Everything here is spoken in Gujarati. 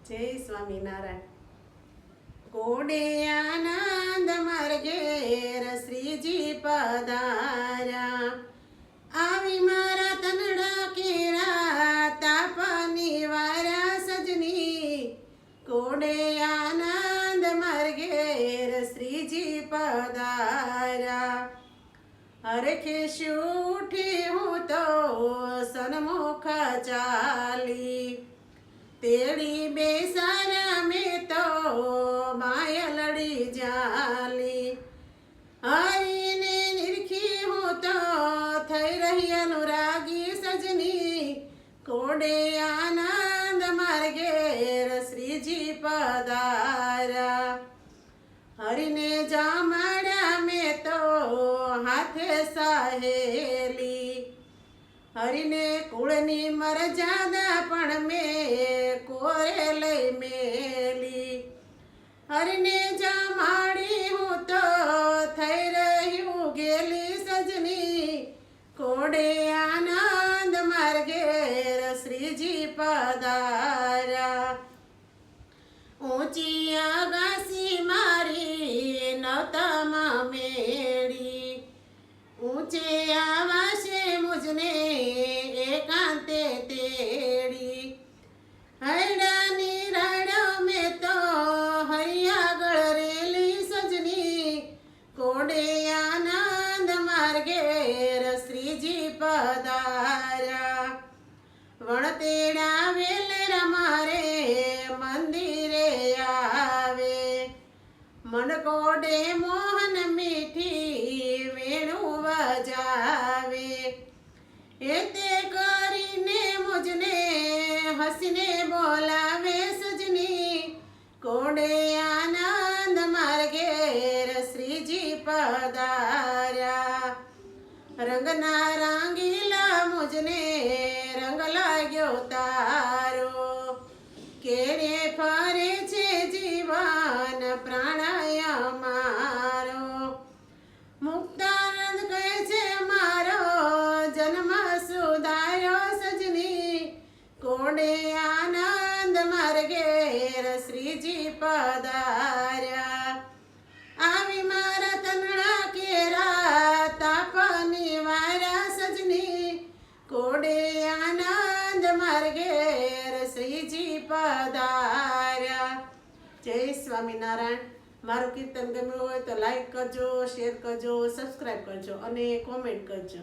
જય સ્વામિનારાયણ. કોડે આનંદ માર્ગે શ્રીજી પધાર્યા, આવી મારા તનડા કેરા તાપ નિવાર્યા સજની. કોડે આનંદ માર્ગે શ્રીજી પધાર્યા, હરખે ઉઠી હું તો સન્મુખ ચાલી. તેડી બેસારા મેં તો માયલડી જાલી. હરીને નિરખી હું તો થઈ રહી અનુરાગી સજની. કોડે આનંદ માર્ગે શ્રીજી પધાર્યા, હરીને જામાડ્યા મેં તો હાથે સહેલી. હરીને કુળની મરજાદા પણ મેં કોરે લઈ મેલી. હરીને જમાડી હું તો થઈ રહ્યું ગેલી સજની. કોડે આનંદ માર્ગે શ્રીજી પધાર્યા, ઊંચી આગાસી મારી નવતામાં મેળી. ઊંચે આવાશે મુજને એકાંતે તેડી. હૈડાની રાડો મેં તો હરિયાગળ રેલી સજની. કોડે આનંદ માર્ગે શ્રીજી પધાર્યા, વણતેડા વેલેરા મારે મંદિરે આવે. મન કોડે મોહન મીઠી વેણું વજાવે. એતે કરીને મુજને હસીને બોલાવે સજની. કોડે આનંદ માર્ગે શ્રીજી પધાર્યા, રંગના રાંગીલા મુજને રંગ લાગ્યો તારો. કેરે ફરે છે જીવન પ્રાણાય મારો. મુક્તાનંદ કહે છે મારો જન્મ સુધાર્યો સજની. કોડે આનંદ માર્ગે શ્રીજી પધાર્યા, આવી મારા તનડા કેરા તાપ નિવાર્યા સજની. કોડે આનંદ માર્ગે શ્રીજી પધાર્યા. જય સ્વામિનારાયણ. મારું કીર્તન ગમ્યું હોય તો લાઈક કરજો, શેર કરજો, સબસ્ક્રાઈબ કરજો અને કોમેન્ટ કરજો.